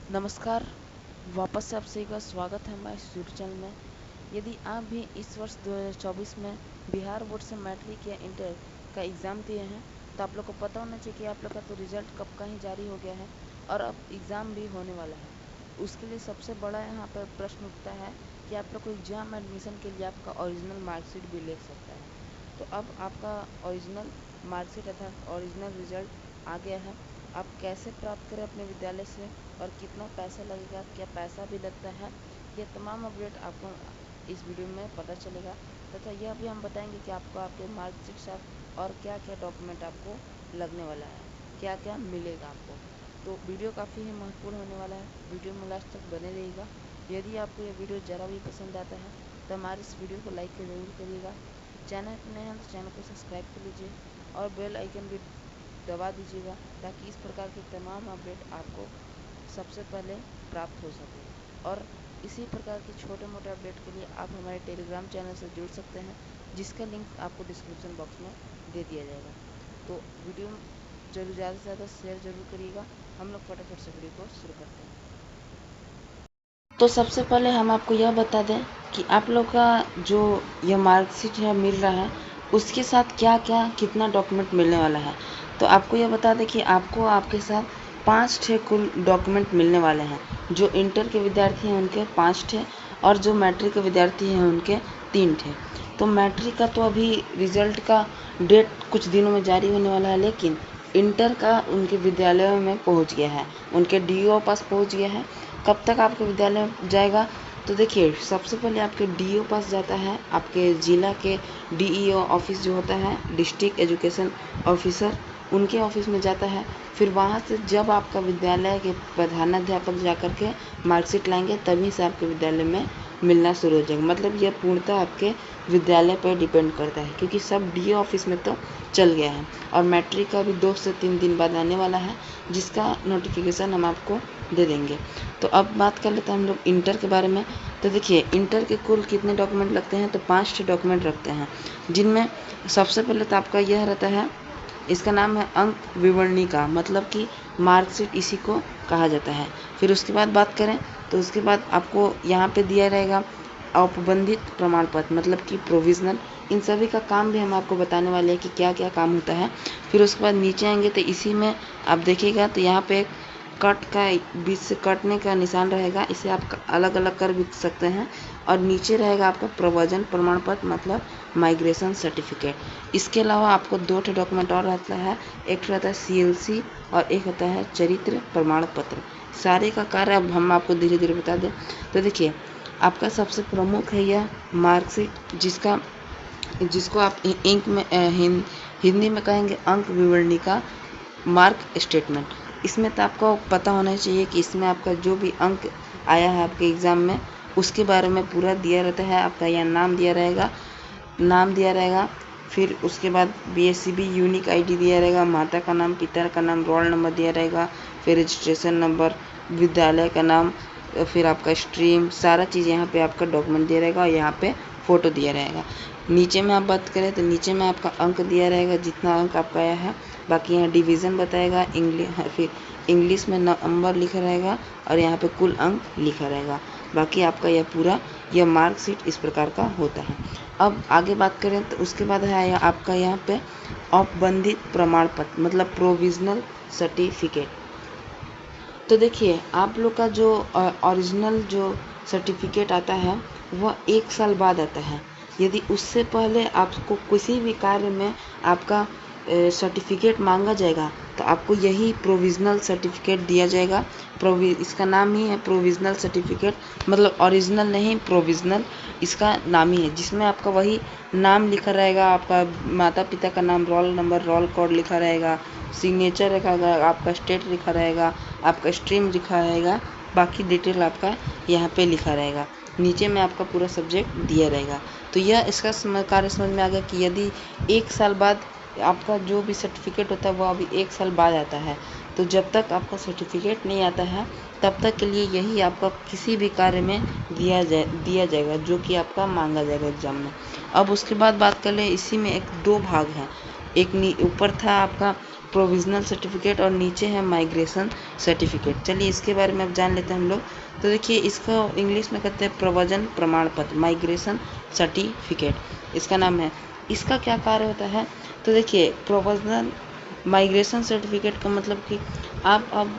नमस्कार। वापस से आप सभी का स्वागत है हमारे इस यूट्यूब चैनल में। यदि आप भी इस वर्ष 2024 में बिहार बोर्ड से मैट्रिक या इंटर का एग्ज़ाम दिए हैं तो आप लोग को पता होना चाहिए कि आप लोग का तो रिज़ल्ट कब का ही जारी हो गया है और अब एग्ज़ाम भी होने वाला है। उसके लिए सबसे बड़ा यहाँ पर प्रश्न उठता है कि आप लोग को एग्ज़ाम एडमिशन के लिए आपका ओरिजिनल मार्कशीट भी ले सकता है। तो अब आपका ओरिजिनल मार्कशीट अर्थात ओरिजिनल रिज़ल्ट आ गया है। आप कैसे प्राप्त करें अपने विद्यालय से और कितना पैसा लगेगा, क्या पैसा भी लगता है, ये तमाम अपडेट आपको इस वीडियो में पता चलेगा। तथा यह भी हम बताएंगे कि आपको आपके मार्कशीट साथ और क्या क्या डॉक्यूमेंट आपको लगने वाला है, क्या क्या मिलेगा आपको। तो वीडियो काफ़ी ही महत्वपूर्ण होने वाला है, वीडियो में लास्ट तक बने रहिएगा। यदि आपको ये वीडियो ज़रा भी पसंद आता है तो हमारे इस वीडियो को लाइक ज़रूर करिएगा। चैनल पर नए हैं तो चैनल को सब्सक्राइब कर लीजिए और बेल आइकन भी दबा दीजिएगा ताकि इस प्रकार के तमाम अपडेट आपको सबसे पहले प्राप्त हो सके। और इसी प्रकार के छोटे मोटे अपडेट के लिए आप हमारे टेलीग्राम चैनल से जुड़ सकते हैं, जिसका लिंक आपको डिस्क्रिप्शन बॉक्स में दे दिया जाएगा। तो वीडियो जरूर ज़्यादा से ज़्यादा शेयर जरूर करिएगा। हम लोग फटाफट से वीडियो को शुरू करते हैं। तो सबसे पहले हम आपको यह बता दें कि आप लोग का जो यह मार्कशीट है मिल रहा है उसके साथ क्या क्या कितना डॉक्यूमेंट मिलने वाला है। तो आपको यह बता दें कि आपको आपके साथ 5 कुल डॉक्यूमेंट मिलने वाले हैं। जो इंटर के विद्यार्थी हैं उनके 5 और जो मैट्रिक के विद्यार्थी हैं उनके 3 तो मैट्रिक का तो अभी रिजल्ट का डेट कुछ दिनों में जारी होने वाला है, लेकिन इंटर का उनके विद्यालयों में पहुंच गया है, उनके डीईओ पास पहुंच गया है। कब तक आपके विद्यालय में जाएगा? तो देखिए, सबसे पहले आपके डीईओ पास जाता है, आपके ज़िला के डीईओ ऑफिस जो होता है डिस्ट्रिक्ट एजुकेशन ऑफिसर, उनके ऑफिस में जाता है। फिर वहाँ से जब आपका विद्यालय के प्रधानाध्यापक जा कर के मार्कशीट लाएंगे तभी से आपके विद्यालय में मिलना शुरू हो जाएगा। मतलब यह पूर्णतः आपके विद्यालय पर डिपेंड करता है, क्योंकि सब डीईओ ऑफिस में तो चल गया है। और मैट्रिक का भी 2 से 3 दिन बाद आने वाला है, जिसका नोटिफिकेशन हम आपको दे देंगे। तो अब बात कर लेते हैं हम लोग इंटर के बारे में। तो देखिए, इंटर के कुल कितने डॉक्यूमेंट लगते हैं? तो 5 डॉक्यूमेंट रखते हैं, जिनमें सबसे पहले तो आपका यह रहता है, इसका नाम है अंक विवरणिका, मतलब कि मार्कशीट इसी को कहा जाता है। फिर उसके बाद बात करें तो उसके बाद आपको यहाँ पे दिया रहेगा औपबंधित प्रमाण पत्र, मतलब कि प्रोविजनल। इन सभी का काम भी हम आपको बताने वाले हैं कि क्या क्या काम होता है। फिर उसके बाद नीचे आएंगे तो इसी में आप देखिएगा तो यहाँ पे कट का बीच से कटने का निशान रहेगा, इसे आप अलग अलग कर भी सकते हैं। और नीचे रहेगा आपका प्रव्रजन प्रमाण पत्र, मतलब माइग्रेशन सर्टिफिकेट। इसके अलावा आपको 2 डॉक्यूमेंट और रहता है, एक रहता है सीएलसी और एक होता है चरित्र प्रमाण पत्र। सारे का कार्य अब हम आपको धीरे धीरे बता दें। तो देखिए, आपका सबसे प्रमुख है यह मार्कशीट, जिसको आप इंक में हिंदी में कहेंगे अंक विवरणिका, मार्क स्टेटमेंट। इसमें तो आपको पता होना चाहिए कि इसमें आपका जो भी अंक आया है आपके एग्ज़ाम में उसके बारे में पूरा दिया रहता है। आपका यहाँ नाम दिया रहेगा। फिर उसके बाद बीएससीबी यूनिक आईडी दिया रहेगा, माता का नाम, पिता का नाम, रोल नंबर दिया रहेगा, फिर रजिस्ट्रेशन नंबर, विद्यालय का नाम, फिर आपका स्ट्रीम, सारा चीज़ यहाँ पे आपका डॉक्यूमेंट दिया रहेगा और यहाँ पे फ़ोटो दिया रहेगा। नीचे में आप बात करें तो नीचे में आपका अंक दिया रहेगा, जितना अंक आपका आया है। बाकी यहाँ डिवीज़न बताएगा, फिर इंग्लिश में नंबर लिखा रहेगा और यहाँ पे कुल अंक लिखा रहेगा। बाकी आपका यह मार्कशीट इस प्रकार का होता है। अब आगे बात करें तो उसके बाद है आपका यहाँ पे औपबंधित प्रमाण पत्र, मतलब प्रोविजनल सर्टिफिकेट। तो देखिए, आप लोग का जो ओरिजिनल जो सर्टिफिकेट आता है वह 1 साल बाद आता है। यदि उससे पहले आपको किसी भी कार्य में आपका सर्टिफिकेट मांगा जाएगा तो आपको यही प्रोविज़नल सर्टिफिकेट दिया जाएगा। इसका नाम ही है प्रोविज़नल सर्टिफिकेट, मतलब ओरिजिनल नहीं, प्रोविज़नल इसका नाम ही है, जिसमें आपका वही नाम लिखा रहेगा, आपका माता पिता का नाम, रोल नंबर, रोल कोड लिखा रहेगा, सिग्नेचर रखा रहेगा, आपका स्टेट लिखा रहेगा, आपका स्ट्रीम लिखा रहेगा, बाकी डिटेल आपका यहाँ पे लिखा रहेगा। नीचे में आपका पूरा सब्जेक्ट दिया रहेगा। तो यह इसका कार्य समझ में आ गया कि यदि 1 साल बाद आपका जो भी सर्टिफिकेट होता है वो अभी 1 साल बाद आता है, तो जब तक आपका सर्टिफिकेट नहीं आता है तब तक के लिए यही आपका किसी भी कार्य में दिया जाएगा, जो कि आपका मांगा जाएगा एग्जाम में। अब उसके बाद बात कर ले, इसी में 2 भाग हैं। एक ऊपर था आपका प्रोविज़नल सर्टिफिकेट और नीचे है माइग्रेशन सर्टिफिकेट। चलिए इसके बारे में अब जान लेते हैं हम लोग। तो देखिए इसका इंग्लिश में कहते हैं प्रव्रजन प्रमाण पत्र, माइग्रेशन सर्टिफिकेट इसका नाम है। इसका क्या कार्य होता है? तो देखिए प्रोविज़नल माइग्रेशन सर्टिफिकेट का मतलब कि आप अब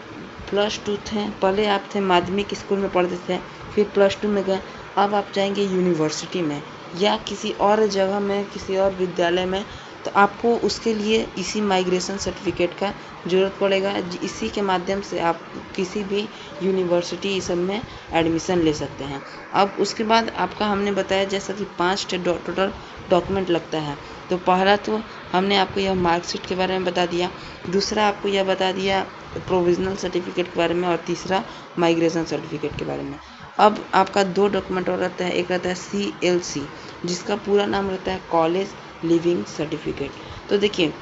+2 थे, पहले आप थे माध्यमिक स्कूल में पढ़ते थे, फिर +2 में गए, अब आप जाएंगे यूनिवर्सिटी में या किसी और जगह में, किसी और विद्यालय में, तो आपको उसके लिए इसी माइग्रेशन सर्टिफिकेट का ज़रूरत पड़ेगा। इसी के माध्यम से आप किसी भी यूनिवर्सिटी सब में एडमिशन ले सकते हैं। अब उसके बाद आपका हमने बताया जैसा कि 5 टोटल डॉक्यूमेंट लगता है। तो पहला तो हमने आपको यह मार्कशीट के बारे में बता दिया, दूसरा आपको यह बता दिया प्रोविज़नल सर्टिफिकेट के बारे में, और तीसरा माइग्रेशन सर्टिफिकेट के बारे में। अब आपका 2 डॉक्यूमेंट और रहता है, एक रहता है CLC जिसका पूरा नाम रहता है कॉलेज लिविंग सर्टिफिकेट। तो देखिए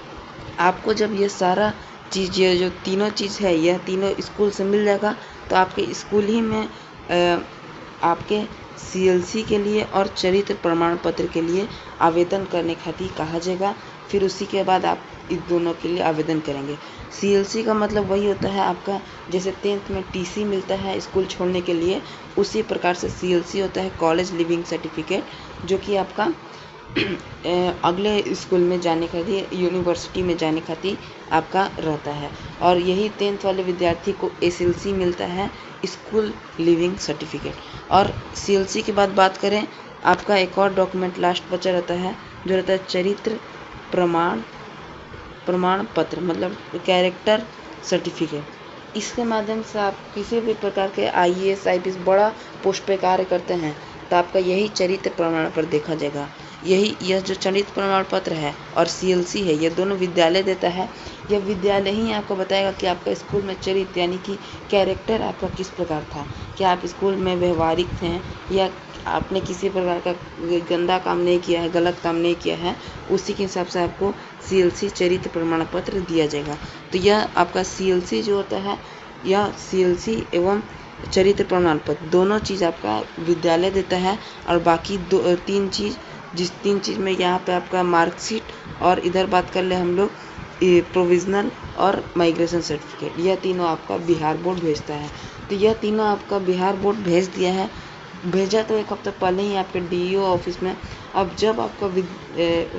आपको जब ये सारा चीज़, ये जो तीनों चीज़ है, यह तीनों स्कूल से मिल जाएगा, तो आपके स्कूल ही में आपके CLC के लिए और चरित्र प्रमाण पत्र के लिए आवेदन करने खातिर कहा जाएगा। फिर उसी के बाद आप इस दोनों के लिए आवेदन करेंगे। CLC का मतलब वही होता है आपका, जैसे 10th में TC मिलता है स्कूल छोड़ने के लिए, उसी प्रकार से CLC होता है कॉलेज लिविंग सर्टिफिकेट, जो कि आपका अगले स्कूल में जाने खातिर, यूनिवर्सिटी में जाने खातिर आपका रहता है। और यही 10th वाले विद्यार्थी को SLC मिलता है स्कूल लिविंग सर्टिफिकेट। और CLC के बाद बात करें, आपका एक और डॉक्यूमेंट लास्ट बचा रहता है जो रहता है चरित्र प्रमाण पत्र, मतलब कैरेक्टर सर्टिफिकेट। इसके माध्यम से आप किसी भी प्रकार के IAS IPS बड़ा पोस्ट पे कार्य करते हैं तो आपका यही चरित्र प्रमाण पत्र देखा जाएगा। यह जो चरित्र प्रमाण पत्र है और CLC है, ये दोनों विद्यालय देता है। यह विद्यालय ही आपको बताएगा कि आपका स्कूल में चरित्र यानी कि कैरेक्टर आपका किस प्रकार था, क्या आप स्कूल में व्यवहारिक थे या आपने किसी प्रकार का गंदा काम नहीं किया है, गलत काम नहीं किया है, उसी के हिसाब से आपको CLC चरित्र प्रमाण पत्र दिया जाएगा। तो यह आपका CLC जो होता है, यह CLC एवं चरित्र प्रमाण पत्र दोनों चीज़ आपका विद्यालय देता है। और बाकी 3 चीज़, जिस 3 चीज़ में यहाँ पे आपका मार्कशीट और इधर बात कर ले हम लोग प्रोविज़नल और माइग्रेशन सर्टिफिकेट, यह तीनों आपका बिहार बोर्ड भेजता है। तो यह तीनों आपका बिहार बोर्ड भेज दिया है, भेजा तो 1 हफ्ता पहले ही आपके DEO ऑफिस में। अब जब आपका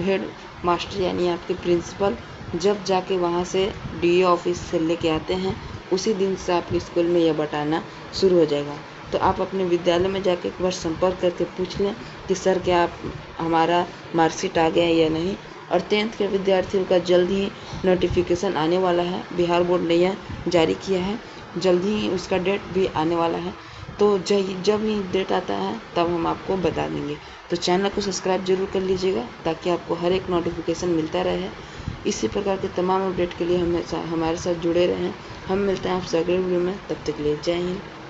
हेड मास्टर यानी आपके प्रिंसिपल जब जाके वहाँ से DEO ऑफिस से लेके आते हैं, उसी दिन से आपके स्कूल में यह बटाना शुरू हो जाएगा। तो आप अपने विद्यालय में जाके एक बार संपर्क करके पूछ लें कि सर क्या आप हमारा मार्कशीट आ गया है या नहीं। और 10th के विद्यार्थियों का जल्द ही नोटिफिकेशन आने वाला है, बिहार बोर्ड ने यह जारी किया है, जल्द ही उसका डेट भी आने वाला है। तो जब ही डेट आता है तब हम आपको बता देंगे। तो चैनल को सब्सक्राइब जरूर कर लीजिएगा ताकि आपको हर एक नोटिफिकेशन मिलता रहे। इसी प्रकार के तमाम अपडेट के लिए हमेशा हमारे साथ जुड़े रहें। हम मिलते हैं आपसे अगले वीडियो में, तब तक के लिए जय हिंद।